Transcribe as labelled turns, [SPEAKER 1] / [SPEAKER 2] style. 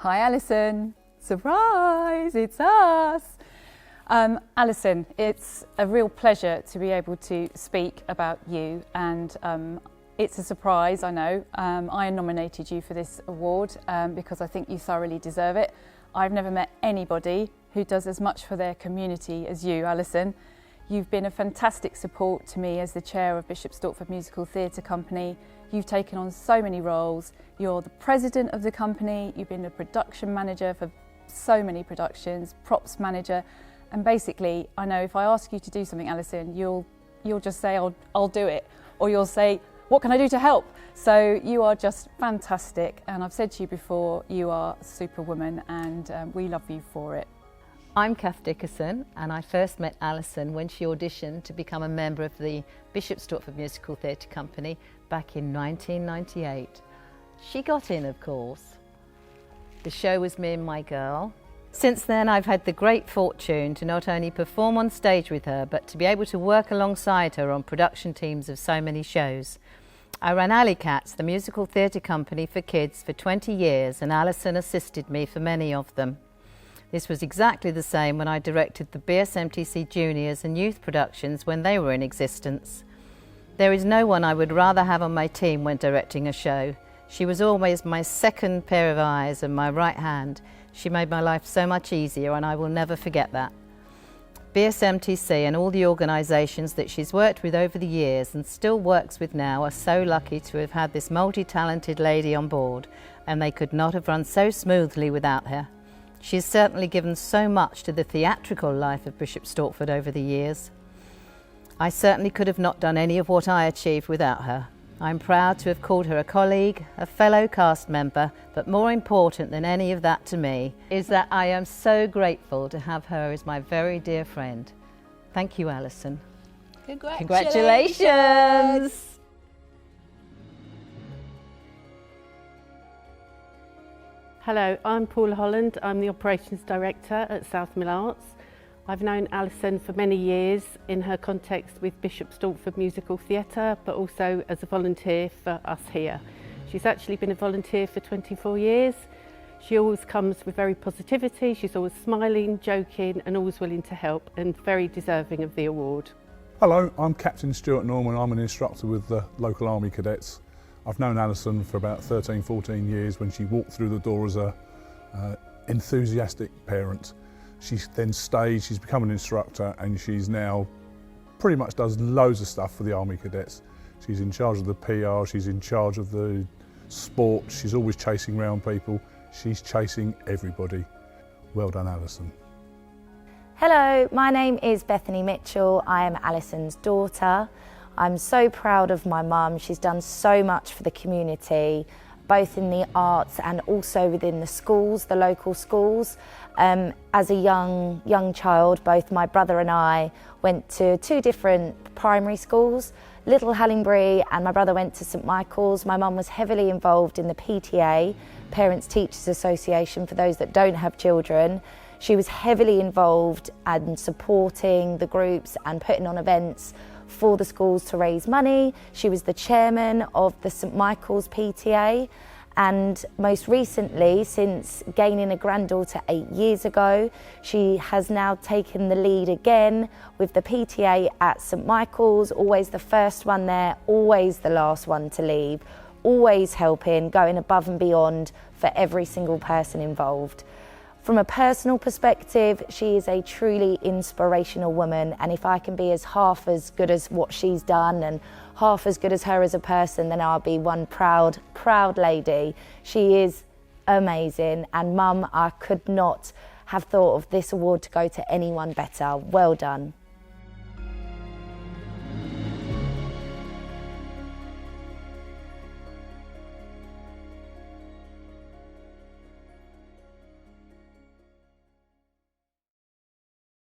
[SPEAKER 1] Hi Alison, surprise, it's us. Alison, it's a real pleasure to be able to speak about you, and it's a surprise, I know. I nominated you for this award because I think you thoroughly deserve it. I've never met anybody who does as much for their community as you, Alison. You've been a fantastic support to me as the chair of Bishop Stortford Musical Theatre Company. You've taken on so many roles. You're the president of the company, you've been a production manager for so many productions, props manager, and basically, I know if I ask you to do something, Alison, you'll just say, I'll do it, or you'll say, what can I do to help? So you are just fantastic, and I've said to you before, you are a superwoman, and we love you for it.
[SPEAKER 2] I'm Kath Dickerson, and I first met Alison when she auditioned to become a member of the Bishop Stortford Musical Theatre Company back in 1998. She got in, of course. The show was Me and My Girl. Since then, I've had the great fortune to not only perform on stage with her, but to be able to work alongside her on production teams of so many shows. I ran Alley Cats, the musical theatre company for kids, for 20 years, and Alison assisted me for many of them. This was exactly the same when I directed the BSMTC Juniors and Youth productions when they were in existence. There is no one I would rather have on my team when directing a show. She was always my second pair of eyes and my right hand. She made my life so much easier, and I will never forget that. BSMTC and all the organisations that she's worked with over the years and still works with now are so lucky to have had this multi-talented lady on board, and they could not have run so smoothly without her. She has certainly given so much to the theatrical life of Bishop Stortford over the years. I certainly could have not done any of what I achieved without her. I'm proud to have called her a colleague, a fellow cast member, but more important than any of that to me is that I am so grateful to have her as my very dear friend. Thank you, Alison. Congratulations!
[SPEAKER 3] Hello, I'm Paula Holland. I'm the Operations Director at South Mill Arts. I've known Alison for many years in her context with Bishop Stortford Musical Theatre, but also as a volunteer for us here. She's actually been a volunteer for 24 years. She always comes with very positivity. She's always smiling, joking, and always willing to help, and very deserving of the award.
[SPEAKER 4] Hello, I'm Captain Stuart Norman. I'm an instructor with the local Army Cadets. I've known Alison for about 13, 14 years when she walked through the door as a enthusiastic parent. She then stayed, she's become an instructor, and she's now pretty much does loads of stuff for the Army Cadets. She's in charge of the PR, she's in charge of the sport, she's always chasing around people. She's chasing everybody. Well done, Alison.
[SPEAKER 5] Hello, my name is Bethany Mitchell. I am Alison's daughter. I'm so proud of my mum. She's done so much for the community, both in the arts and also within the schools, the local schools. As a young child, both my brother and I went to two different primary schools, Little Hallingbury, and my brother went to St Michael's. My mum was heavily involved in the PTA, Parents Teachers Association, for those that don't have children. She was heavily involved and supporting the groups and putting on events for the schools to raise money. She was the chairman of the St Michael's PTA, and most recently, since gaining a granddaughter 8 years ago, she has now taken the lead again with the PTA at St Michael's, always the first one there, always the last one to leave, always helping, going above and beyond for every single person involved. From a personal perspective, she is a truly inspirational woman, and if I can be half as good as what she's done and half as good as her as a person, then I'll be one proud lady. She is amazing, and Mum, I could not have thought of this award to go to anyone better. Well done.